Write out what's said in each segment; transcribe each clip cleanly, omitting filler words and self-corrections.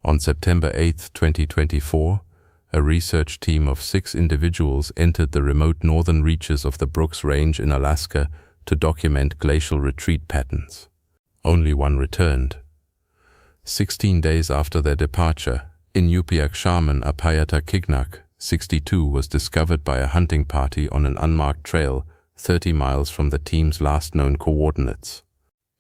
On September 8, 2024, a research team of 6 individuals entered the remote northern reaches of the Brooks Range in Alaska to document glacial retreat patterns. Only one returned. 16 days after their departure, Inupiaq shaman Apayata 62 was discovered by a hunting party on an unmarked trail 30 miles from the team's last known coordinates.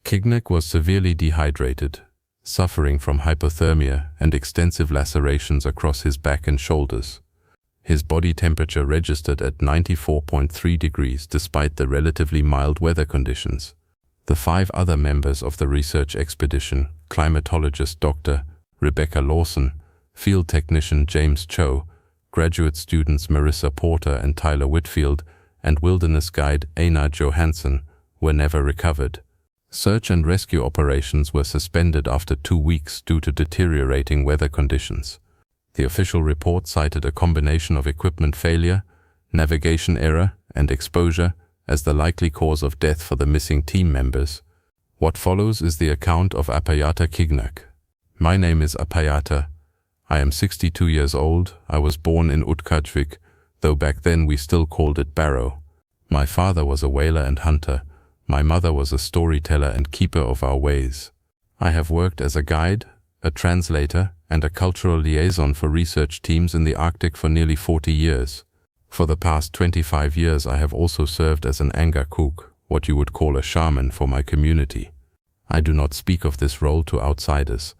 Kignak was severely dehydrated, suffering from hypothermia and extensive lacerations across his back and shoulders. His body temperature registered at 94.3 degrees despite the relatively mild weather conditions. The 5 other members of the research expedition, climatologist Dr. Rebecca Lawson, field technician James Cho, graduate students Marissa Porter and Tyler Whitfield, and wilderness guide Einar Johansson, were never recovered. Search and rescue operations were suspended after 2 weeks due to deteriorating weather conditions. The official report cited a combination of equipment failure, navigation error, and exposure as the likely cause of death for the missing team members. What follows is the account of Apayata Kignak. My name is Apayata. I am 62 years old. I was born in Utkajvik, though back then we still called it Barrow. My father was a whaler and hunter. My mother was a storyteller and keeper of our ways. I have worked as a guide, a translator, and a cultural liaison for research teams in the Arctic for nearly 40 years. For the past 25 years I have also served as an angakuk, what you would call a shaman, for my community. I do not speak of this role to outsiders.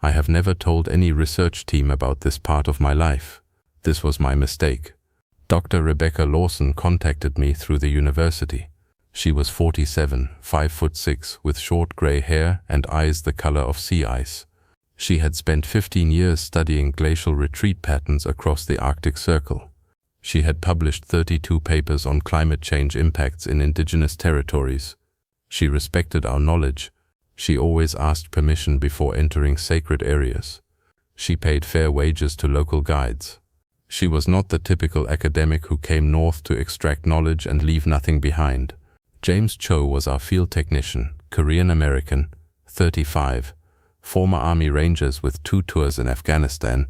I have never told any research team about this part of my life. This was my mistake. Dr. Rebecca Lawson contacted me through the university. She was 47, 5'6", with short gray hair and eyes the color of sea ice. She had spent 15 years studying glacial retreat patterns across the Arctic Circle. She had published 32 papers on climate change impacts in indigenous territories. She respected our knowledge. She always asked permission before entering sacred areas. She paid fair wages to local guides. She was not the typical academic who came north to extract knowledge and leave nothing behind. James Cho was our field technician, Korean-American, 35, former Army Rangers with 2 tours in Afghanistan.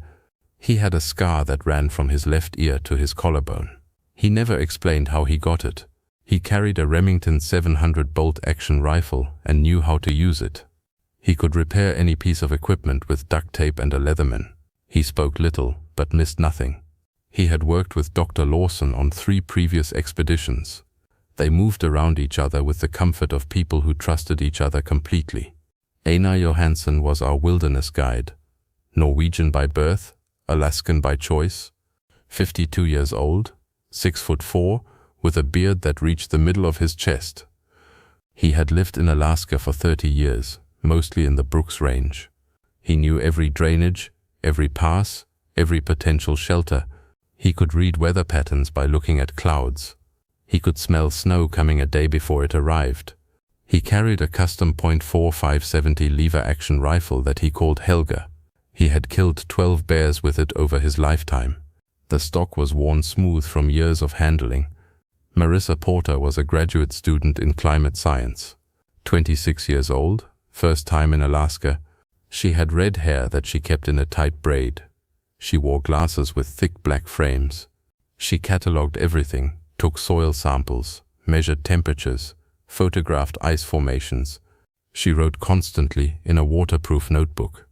He had a scar that ran from his left ear to his collarbone. He never explained how he got it. He carried a Remington 700 bolt-action rifle and knew how to use it. He could repair any piece of equipment with duct tape and a Leatherman. He spoke little, but missed nothing. He had worked with Dr. Lawson on 3 previous expeditions. They moved around each other with the comfort of people who trusted each other completely. Einar Johansson was our wilderness guide. Norwegian by birth, Alaskan by choice, 52 years old, 6'4", with a beard that reached the middle of his chest. He had lived in Alaska for 30 years, mostly in the Brooks Range. He knew every drainage, every pass, every potential shelter. He could read weather patterns by looking at clouds. He could smell snow coming a day before it arrived. He carried a custom .45-70 lever-action rifle that he called Helga. He had killed 12 bears with it over his lifetime. The stock was worn smooth from years of handling. Marissa Porter was a graduate student in climate science. 26 years old, first time in Alaska. She had red hair that she kept in a tight braid. She wore glasses with thick black frames. She catalogued everything, took soil samples, measured temperatures, photographed ice formations. She wrote constantly in a waterproof notebook.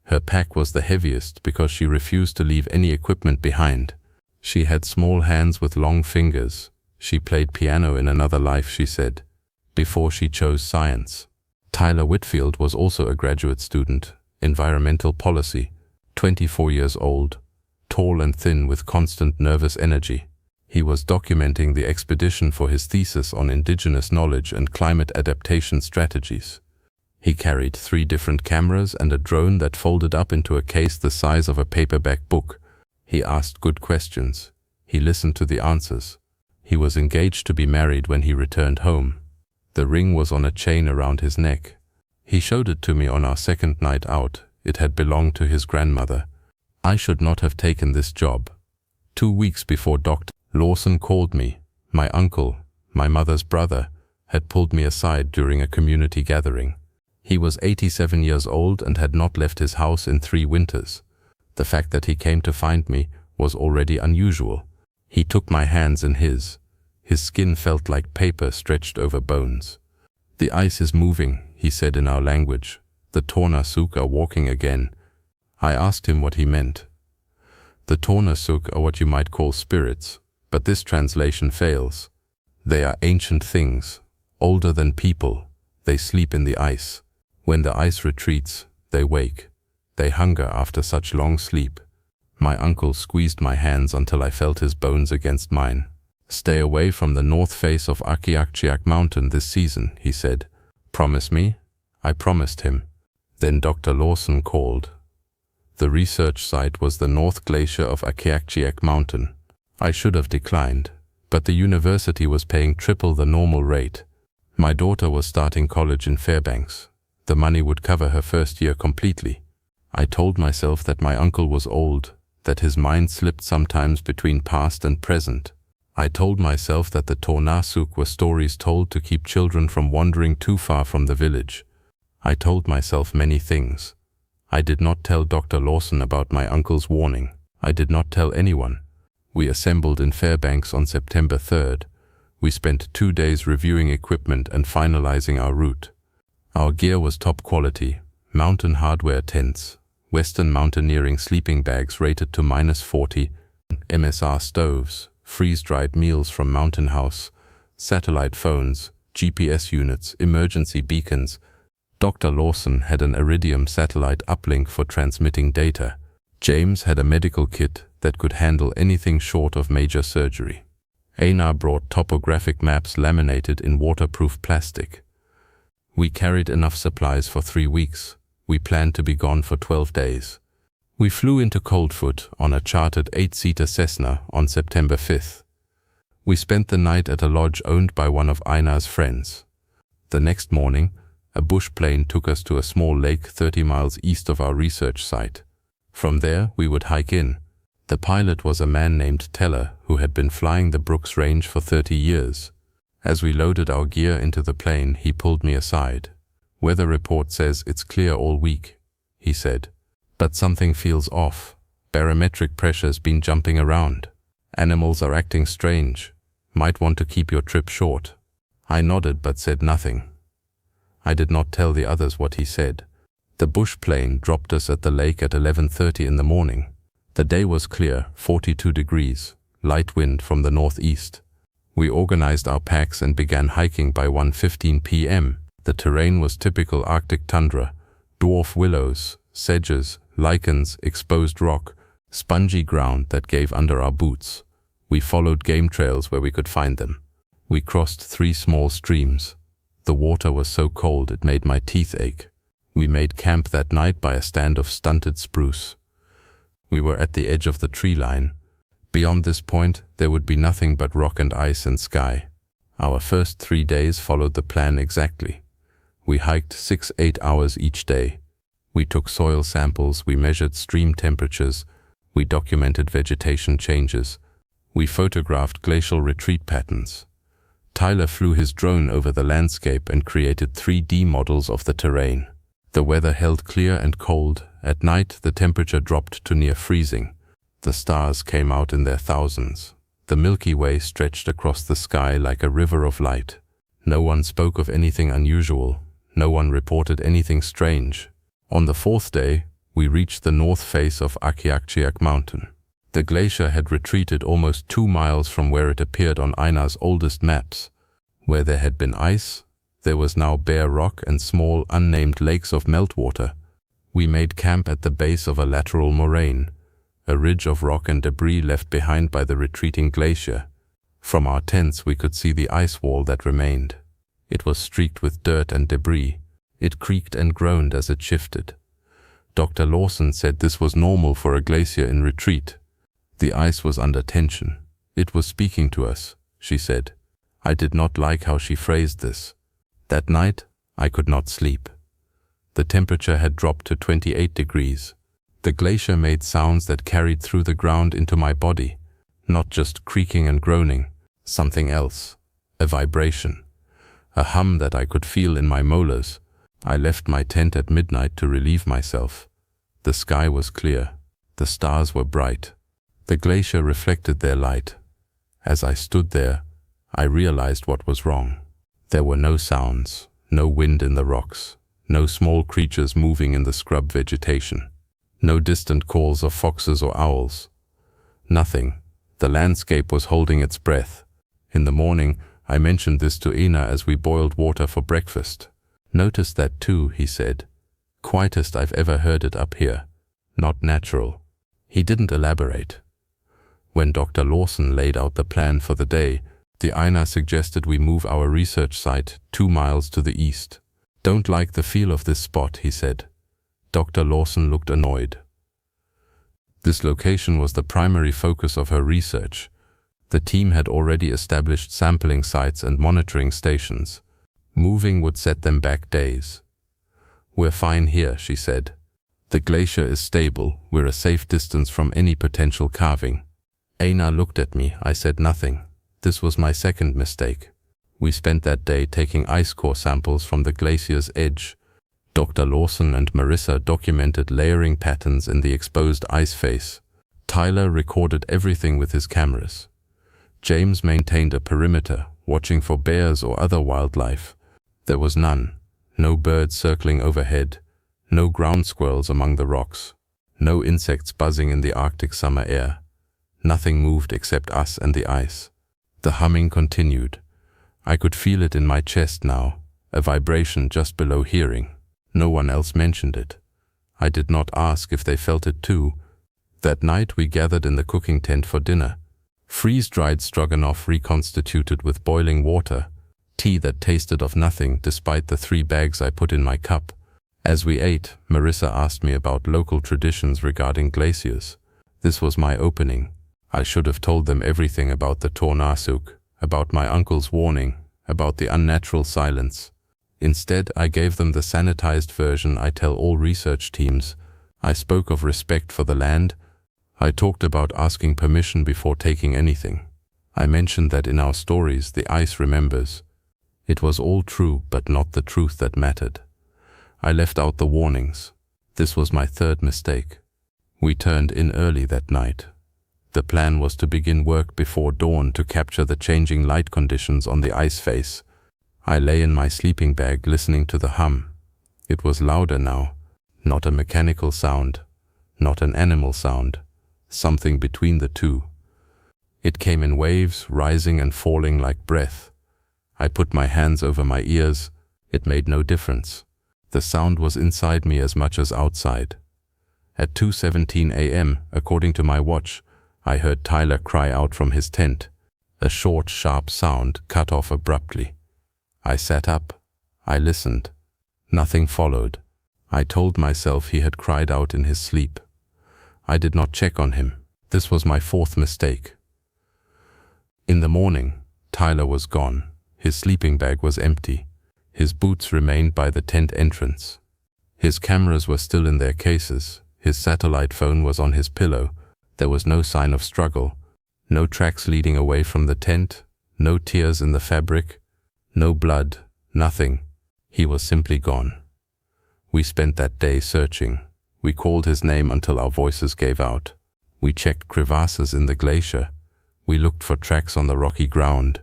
Her pack was the heaviest because she refused to leave any equipment behind. She had small hands with long fingers. She played piano in another life, she said, before she chose science. Tyler Whitfield was also a graduate student, environmental policy, 24 years old, tall and thin with constant nervous energy. He was documenting the expedition for his thesis on indigenous knowledge and climate adaptation strategies. He carried 3 different cameras and a drone that folded up into a case the size of a paperback book. He asked good questions. He listened to the answers. He was engaged to be married when he returned home. The ring was on a chain around his neck. He showed it to me on our second night out. It had belonged to his grandmother. I should not have taken this job. 2 weeks before Dr. Lawson called me, my uncle, my mother's brother, had pulled me aside during a community gathering. He was 87 years old and had not left his house in 3 winters. The fact that he came to find me was already unusual. He took my hands in his. His skin felt like paper stretched over bones. "The ice is moving," he said in our language. "The Tornasuk are walking again." I asked him what he meant. The Tornasuk are what you might call spirits, but this translation fails. They are ancient things, older than people. They sleep in the ice. When the ice retreats, they wake. They hunger after such long sleep. My uncle squeezed my hands until I felt his bones against mine. "Stay away from the north face of Akiakchiak Mountain this season," he said. "Promise me?" I promised him. Then Dr. Lawson called. The research site was the North Glacier of Akiakchiak Mountain. I should have declined, but the university was paying triple the normal rate. My daughter was starting college in Fairbanks. The money would cover her first year completely. I told myself that my uncle was old, that his mind slipped sometimes between past and present. I told myself that the Tornasuk were stories told to keep children from wandering too far from the village. I told myself many things. I did not tell Dr. Lawson about my uncle's warning. I did not tell anyone. We assembled in Fairbanks on September 3rd. We spent 2 days reviewing equipment and finalizing our route. Our gear was top quality: mountain hardware tents, Western mountaineering sleeping bags rated to -40, MSR stoves, freeze-dried meals from Mountain House, satellite phones, GPS units, emergency beacons. Dr. Lawson had an Iridium satellite uplink for transmitting data. James had a medical kit that could handle anything short of major surgery. Einar brought topographic maps laminated in waterproof plastic. We carried enough supplies for 3 weeks. We planned to be gone for 12 days. We flew into Coldfoot on a chartered 8-seater Cessna on September 5th. We spent the night at a lodge owned by one of Einar's friends. The next morning, a bush plane took us to a small lake 30 miles east of our research site. From there, we would hike in. The pilot was a man named Teller who had been flying the Brooks Range for 30 years. As we loaded our gear into the plane, he pulled me aside. "Weather report says it's clear all week," he said. "But something feels off. Barometric pressure's been jumping around. Animals are acting strange. Might want to keep your trip short." I nodded but said nothing. I did not tell the others what he said. The bush plane dropped us at the lake at 11:30 in the morning. The day was clear, 42 degrees, light wind from the northeast. We organized our packs and began hiking by 1:15 p.m. The terrain was typical Arctic tundra: dwarf willows, sedges, lichens, exposed rock, spongy ground that gave under our boots. We followed game trails where we could find them. We crossed 3 small streams. The water was so cold it made my teeth ache. We made camp that night by a stand of stunted spruce. We were at the edge of the tree line. Beyond this point, there would be nothing but rock and ice and sky. Our first 3 days followed the plan exactly. We hiked 6-8 hours each day. We took soil samples, we measured stream temperatures, we documented vegetation changes, we photographed glacial retreat patterns. Tyler flew his drone over the landscape and created 3D models of the terrain. The weather held clear and cold. At night, the temperature dropped to near freezing. The stars came out in their thousands. The Milky Way stretched across the sky like a river of light. No one spoke of anything unusual. No one reported anything strange. On the 4th day, we reached the north face of Akiakchiak Mountain. The glacier had retreated almost 2 miles from where it appeared on Einar's oldest maps. Where there had been ice, there was now bare rock and small, unnamed lakes of meltwater. We made camp at the base of a lateral moraine, a ridge of rock and debris left behind by the retreating glacier. From our tents we could see the ice wall that remained. It was streaked with dirt and debris. It creaked and groaned as it shifted. Dr. Lawson said this was normal for a glacier in retreat. The ice was under tension. It was speaking to us, she said. I did not like how she phrased this. That night, I could not sleep. The temperature had dropped to 28 degrees. The glacier made sounds that carried through the ground into my body, not just creaking and groaning, something else, a vibration, a hum that I could feel in my molars. I left my tent at midnight to relieve myself. The sky was clear. The stars were bright. The glacier reflected their light. As I stood there, I realized what was wrong. There were no sounds, no wind in the rocks, no small creatures moving in the scrub vegetation, no distant calls of foxes or owls. Nothing. The landscape was holding its breath. In the morning, I mentioned this to Ina as we boiled water for breakfast. "Noticed that too," he said. "Quietest I've ever heard it up here. Not natural." He didn't elaborate. When Dr. Lawson laid out the plan for the day, the Ina suggested we move our research site 2 miles to the east. "Don't like the feel of this spot," he said. Dr. Lawson looked annoyed. This location was the primary focus of her research. The team had already established sampling sites and monitoring stations. Moving would set them back days. "We're fine here," she said. "The glacier is stable. We're a safe distance from any potential calving." Ina looked at me. I said nothing. This was my second mistake. We spent that day taking ice core samples from the glacier's edge. Dr. Lawson and Marissa documented layering patterns in the exposed ice face. Tyler recorded everything with his cameras. James maintained a perimeter, watching for bears or other wildlife. There was none. No birds circling overhead. No ground squirrels among the rocks. No insects buzzing in the Arctic summer air. Nothing moved except us and the ice. The humming continued. I could feel it in my chest now, a vibration just below hearing. No one else mentioned it. I did not ask if they felt it too. That night we gathered in the cooking tent for dinner. Freeze-dried stroganoff reconstituted with boiling water. Tea that tasted of nothing despite the 3 bags I put in my cup. As we ate, Marissa asked me about local traditions regarding glaciers. This was my opening. I should have told them everything about the Tornasuk, about my uncle's warning, about the unnatural silence. Instead, I gave them the sanitized version I tell all research teams. I spoke of respect for the land. I talked about asking permission before taking anything. I mentioned that in our stories, the ice remembers. It was all true, but not the truth that mattered. I left out the warnings. This was my third mistake. We turned in early that night. The plan was to begin work before dawn to capture the changing light conditions on the ice face. I lay in my sleeping bag listening to the hum. It was louder now. Not a mechanical sound. Not an animal sound. Something between the two. It came in waves, rising and falling like breath. I put my hands over my ears. It made no difference. The sound was inside me as much as outside. At 2:17 a.m., according to my watch, I heard Tyler cry out from his tent. A short, sharp sound cut off abruptly. I sat up. I listened. Nothing followed. I told myself he had cried out in his sleep. I did not check on him. This was my fourth mistake. In the morning, Tyler was gone. His sleeping bag was empty. His boots remained by the tent entrance. His cameras were still in their cases. His satellite phone was on his pillow. There was no sign of struggle. No tracks leading away from the tent. No tears in the fabric. No blood. Nothing. He was simply gone. We spent that day searching. We called his name until our voices gave out. We checked crevasses in the glacier. We looked for tracks on the rocky ground.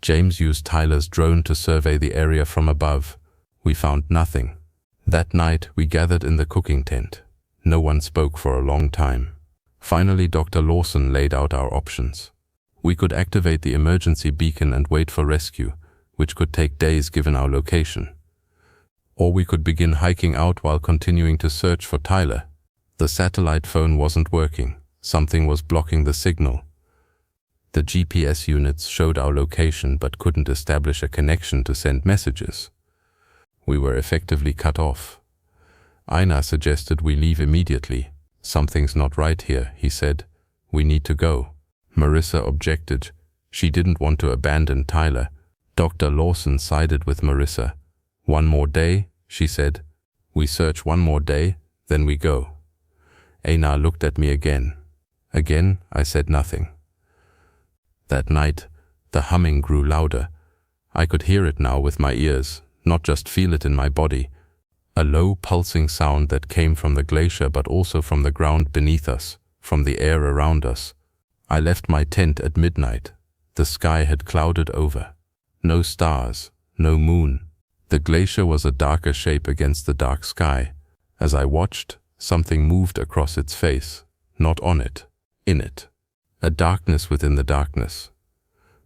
James used Tyler's drone to survey the area from above. We found nothing. That night, we gathered in the cooking tent. No one spoke for a long time. Finally, Dr. Lawson laid out our options. We could activate the emergency beacon and wait for rescue, which could take days given our location. Or we could begin hiking out while continuing to search for Tyler. The satellite phone wasn't working. Something was blocking the signal. The GPS units showed our location but couldn't establish a connection to send messages. We were effectively cut off. Ina suggested we leave immediately. "Something's not right here," he said. "We need to go." Marissa objected. She didn't want to abandon Tyler. Dr. Lawson sided with Marissa. "One more day," she said. "We search one more day, then we go." Ina looked at me again. Again, I said nothing. That night, the humming grew louder. I could hear it now with my ears, not just feel it in my body. A low pulsing sound that came from the glacier but also from the ground beneath us, from the air around us. I left my tent at midnight. The sky had clouded over. No stars, no moon. The glacier was a darker shape against the dark sky. As I watched, something moved across its face, not on it, in it. A darkness within the darkness.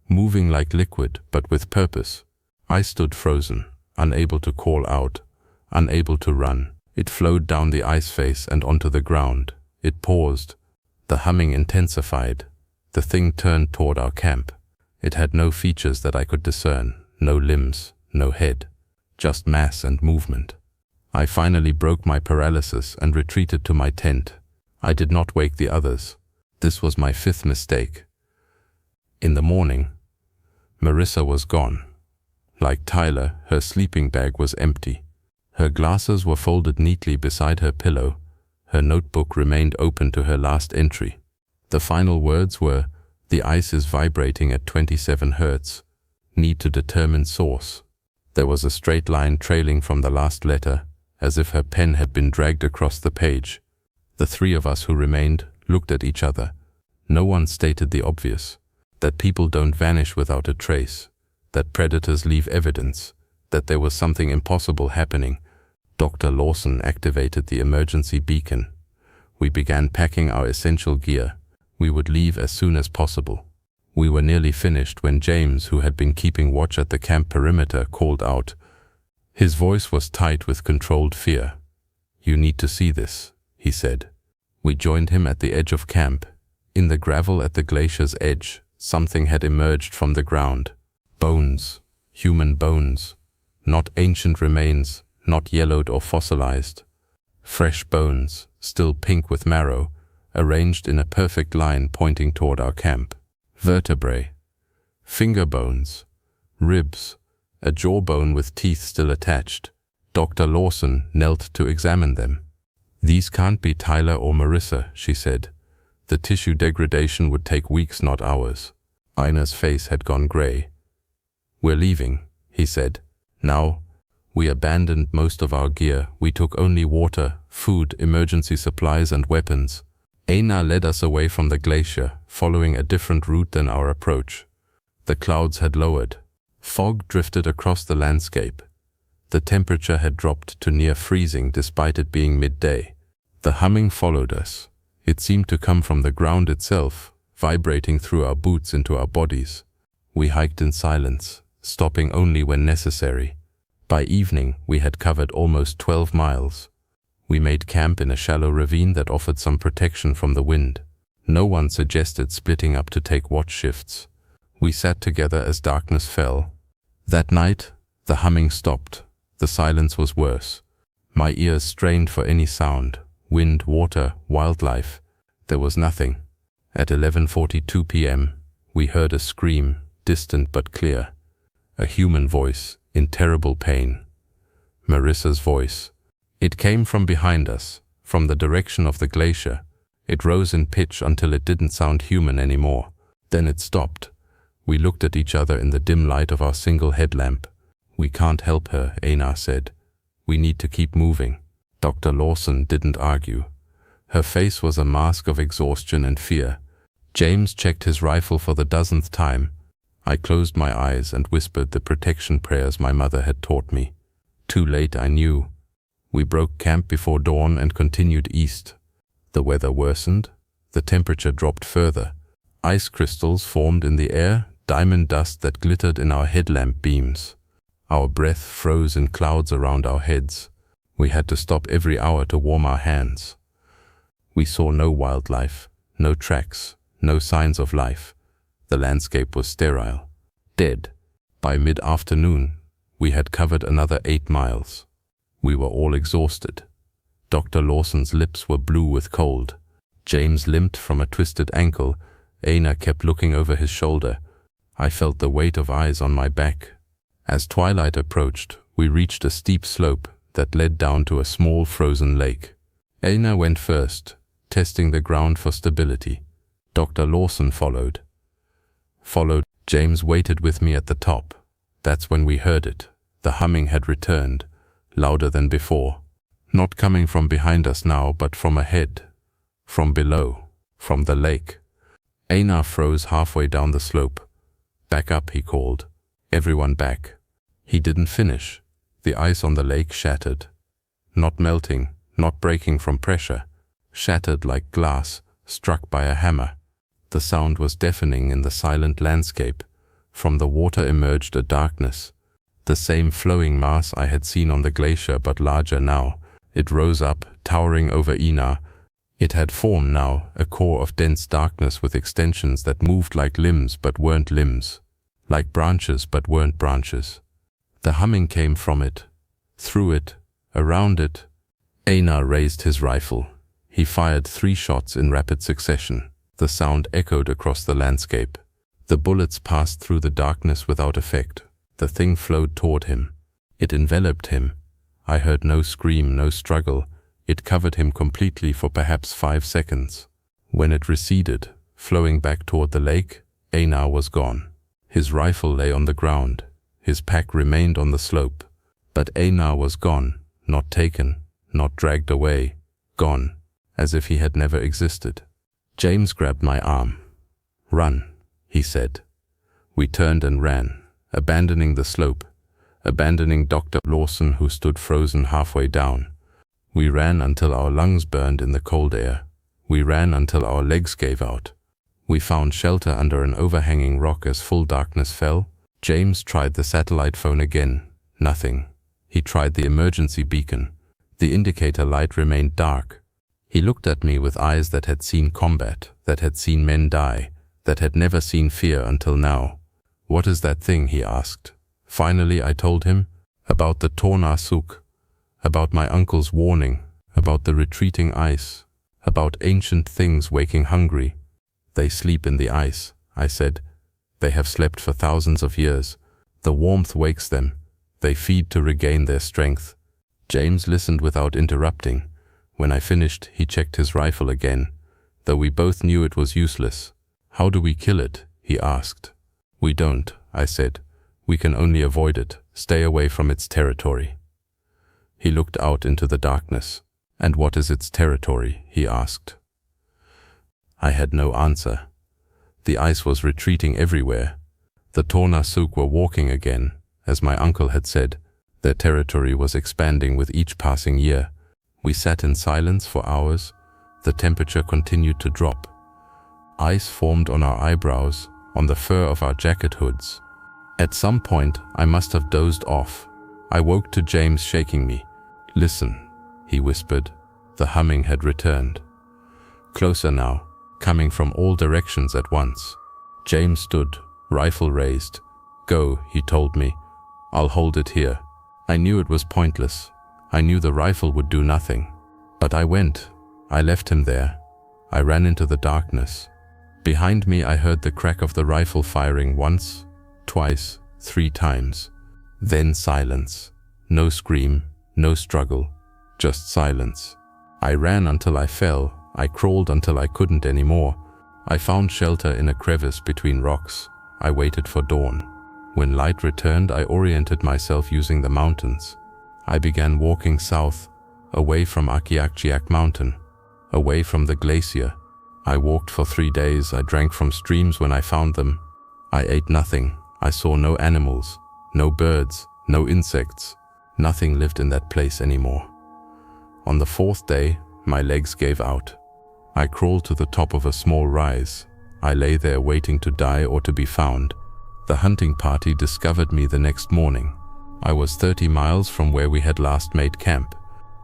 Moving like liquid, but with purpose. I stood frozen, unable to call out, unable to run. It flowed down the ice face and onto the ground. It paused. The humming intensified. The thing turned toward our camp. It had no features that I could discern, no limbs, no head, just mass and movement. I finally broke my paralysis and retreated to my tent. I did not wake the others. This was my 5th mistake. In the morning, Marissa was gone. Like Tyler, her sleeping bag was empty. Her glasses were folded neatly beside her pillow. Her notebook remained open to her last entry. The final words were, "The ice is vibrating at 27 Hz. Need to determine source." There was a straight line trailing from the last letter, as if her pen had been dragged across the page. The 3 of us who remained looked at each other. No one stated the obvious, that people don't vanish without a trace, that predators leave evidence, that there was something impossible happening. Dr. Lawson activated the emergency beacon. We began packing our essential gear. We would leave as soon as possible. We were nearly finished when James, who had been keeping watch at the camp perimeter, called out. His voice was tight with controlled fear. "You need to see this," he said. We joined him at the edge of camp. In the gravel at the glacier's edge, something had emerged from the ground. Bones, human bones. Not ancient remains, not yellowed or fossilized. Fresh bones, still pink with marrow, arranged in a perfect line pointing toward our camp. Vertebrae, finger bones, ribs, a jawbone with teeth still attached. Dr. Lawson knelt to examine them. "These can't be Tyler or Marissa," she said. "The tissue degradation would take weeks, not hours." Ina's face had gone gray. "We're leaving," he said. "Now, we abandoned most of our gear. We took only water, food, emergency supplies and weapons. Ina led us away from the glacier, following a different route than our approach. The clouds had lowered. Fog drifted across the landscape. The temperature had dropped to near freezing despite it being midday. The humming followed us. It seemed to come from the ground itself, vibrating through our boots into our bodies. We hiked in silence, stopping only when necessary. By evening, we had covered almost 12 miles. We made camp in a shallow ravine that offered some protection from the wind. No one suggested splitting up to take watch shifts. We sat together as darkness fell. That night, the humming stopped. The silence was worse. My ears strained for any sound. Wind, water, wildlife. There was nothing. At 11:42 p.m., we heard a scream, distant but clear. A human voice, in terrible pain. Marissa's voice. It came from behind us, from the direction of the glacier. It rose in pitch until it didn't sound human anymore. Then it stopped. We looked at each other in the dim light of our single headlamp. "We can't help her," Einar said. "We need to keep moving." Dr. Lawson didn't argue. Her face was a mask of exhaustion and fear. James checked his rifle for the 10th time. I closed my eyes and whispered the protection prayers my mother had taught me. Too late, I knew. We broke camp before dawn and continued east. The weather worsened. The temperature dropped further. Ice crystals formed in the air, diamond dust that glittered in our headlamp beams. Our breath froze in clouds around our heads. We had to stop every hour to warm our hands. We saw no wildlife, no tracks, no signs of life. The landscape was sterile, dead. By mid-afternoon, we had covered another 8 miles. We were all exhausted. Dr. Lawson's lips were blue with cold. James limped from a twisted ankle. Einar kept looking over his shoulder. I felt the weight of eyes on my back. As twilight approached, we reached a steep slope that led down to a small frozen lake. Einar went first, testing the ground for stability. Dr. Lawson followed. James waited with me at the top. That's when we heard it. The humming had returned, louder than before. Not coming from behind us now, but from ahead, from below, from the lake. Einar froze halfway down the slope. "Back up," he called. "Everyone back." He didn't finish. The ice on the lake shattered. Not melting, not breaking from pressure. Shattered like glass, struck by a hammer. The sound was deafening in the silent landscape. From the water emerged a darkness. The same flowing mass I had seen on the glacier, but larger now. It rose up, towering over Einar. It had formed now, a core of dense darkness with extensions that moved like limbs but weren't limbs. Like branches but weren't branches. The humming came from it, through it, around it. Einar raised his rifle. He fired 3 shots in rapid succession. The sound echoed across the landscape. The bullets passed through the darkness without effect. The thing flowed toward him. It enveloped him. I heard no scream, no struggle. It covered him completely for perhaps 5 seconds. When it receded, flowing back toward the lake, Einar was gone. His rifle lay on the ground. His pack remained on the slope. But Einar was gone, not taken, not dragged away. Gone, as if he had never existed. James grabbed my arm. "Run," he said. We turned and ran, abandoning the slope, abandoning Dr. Lawson, who stood frozen halfway down. We ran until our lungs burned in the cold air. We ran until our legs gave out. We found shelter under an overhanging rock as full darkness fell. James tried the satellite phone again. Nothing. He tried the emergency beacon. The indicator light remained dark. He looked at me with eyes that had seen combat, that had seen men die, that had never seen fear until now. "What is that thing?" he asked. Finally I told him about the Torna Suk, about my uncle's warning, about the retreating ice, about ancient things waking hungry. "They sleep in the ice," I said. "They have slept for thousands of years. The warmth wakes them. They feed to regain their strength." James listened without interrupting. When I finished, he checked his rifle again, though we both knew it was useless. "How do we kill it?" he asked. "We don't," I said. "We can only avoid it, stay away from its territory." He looked out into the darkness. "And what is its territory?" he asked. I had no answer. The ice was retreating everywhere. The Torna Suk were walking again, as my uncle had said. Their territory was expanding with each passing year. We sat in silence for hours. The temperature continued to drop. Ice formed on our eyebrows, on the fur of our jacket hoods. At some point, I must have dozed off. I woke to James shaking me. "Listen," he whispered. The humming had returned. Closer now, coming from all directions at once. James stood, rifle raised. "Go," he told me. "I'll hold it here." I knew it was pointless. I knew the rifle would do nothing. But I went. I left him there. I ran into the darkness. Behind me I heard the crack of the rifle firing once, twice, 3 times. Then silence. No scream, no struggle, just silence. I ran until I fell. I crawled until I couldn't anymore. I found shelter in a crevice between rocks. I waited for dawn. When light returned, I oriented myself using the mountains. I began walking south, away from Akiakjiak Mountain, away from the glacier. I walked for 3 days. I drank from streams when I found them. I ate nothing. I saw no animals, no birds, no insects. Nothing lived in that place anymore. On the 4th day, my legs gave out. I crawled to the top of a small rise. I lay there waiting to die or to be found. The hunting party discovered me the next morning. I was 30 miles from where we had last made camp.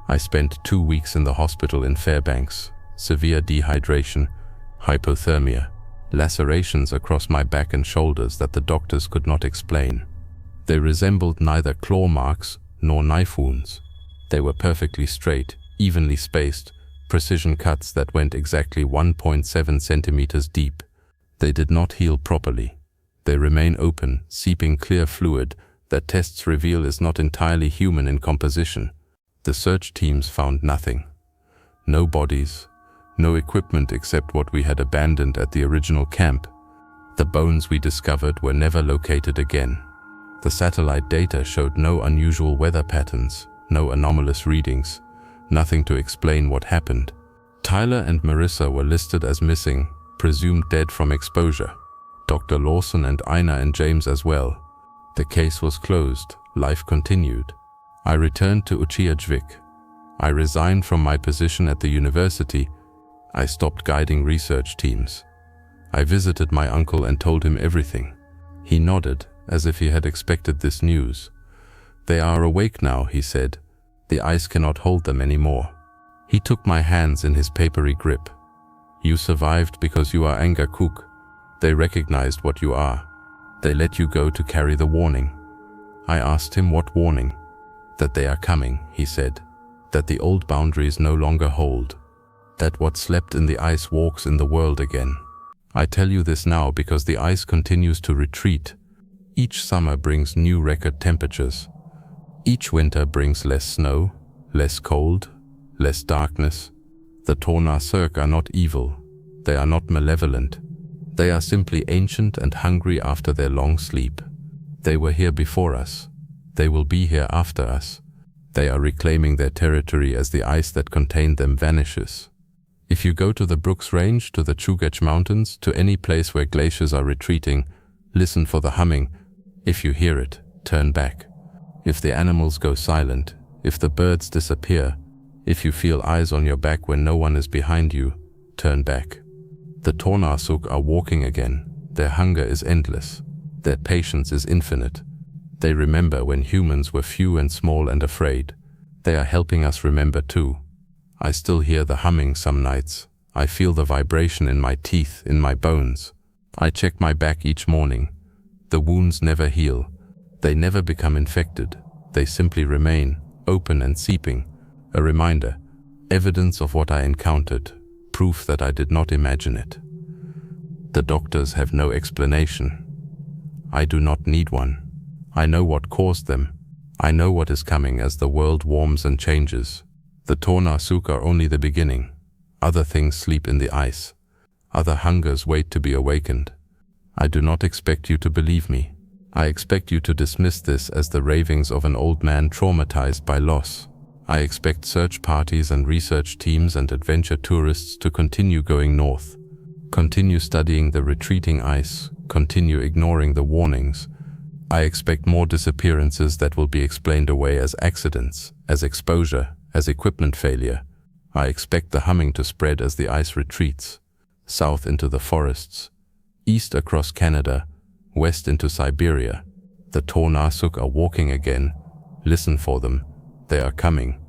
I spent 2 weeks in the hospital in Fairbanks. Severe dehydration, hypothermia, lacerations across my back and shoulders that the doctors could not explain. They resembled neither claw marks nor knife wounds. They were perfectly straight, evenly spaced, precision cuts that went exactly 1.7 centimeters deep. They did not heal properly. They remain open, seeping clear fluid that tests reveal is not entirely human in composition. The search teams found nothing. No bodies, no equipment except what we had abandoned at the original camp. The bones we discovered were never located again. The satellite data showed no unusual weather patterns, no anomalous readings, nothing to explain what happened. Tyler and Marissa were listed as missing, presumed dead from exposure. Dr. Lawson and Ina and James as well. The case was closed. Life continued. I returned to Utqiagvik. I resigned from my position at the university. I stopped guiding research teams. I visited my uncle and told him everything. He nodded, as if he had expected this news. "They are awake now," he said. "The ice cannot hold them anymore." He took my hands in his papery grip. "You survived because you are Angakuk. They recognized what you are. They let you go to carry the warning." I asked him what warning. "That they are coming," he said. "That the old boundaries no longer hold. That what slept in the ice walks in the world again. I tell you this now because the ice continues to retreat. Each summer brings new record temperatures. Each winter brings less snow, less cold, less darkness. The Tornasuk are not evil. They are not malevolent. They are simply ancient and hungry after their long sleep. They were here before us. They will be here after us. They are reclaiming their territory as the ice that contained them vanishes. If you go to the Brooks Range, to the Chugach Mountains, to any place where glaciers are retreating, listen for the humming. If you hear it, turn back. If the animals go silent, if the birds disappear, if you feel eyes on your back when no one is behind you, turn back. The Tornasuk are walking again. Their hunger is endless. Their patience is infinite. They remember when humans were few and small and afraid. They are helping us remember too. I still hear the humming some nights. I feel the vibration in my teeth, in my bones. I check my back each morning. The wounds never heal. They never become infected. They simply remain, open and seeping. A reminder, evidence of what I encountered, proof that I did not imagine it. The doctors have no explanation. I do not need one. I know what caused them. I know what is coming as the world warms and changes. The Tornasuk are only the beginning. Other things sleep in the ice. Other hungers wait to be awakened. I do not expect you to believe me. I expect you to dismiss this as the ravings of an old man traumatized by loss. I expect search parties and research teams and adventure tourists to continue going north. Continue studying the retreating ice. Continue ignoring the warnings. I expect more disappearances that will be explained away as accidents, as exposure, as equipment failure. I expect the humming to spread as the ice retreats, south into the forests, east across Canada, west into Siberia. The Tornasuk are walking again. Listen for them. They are coming.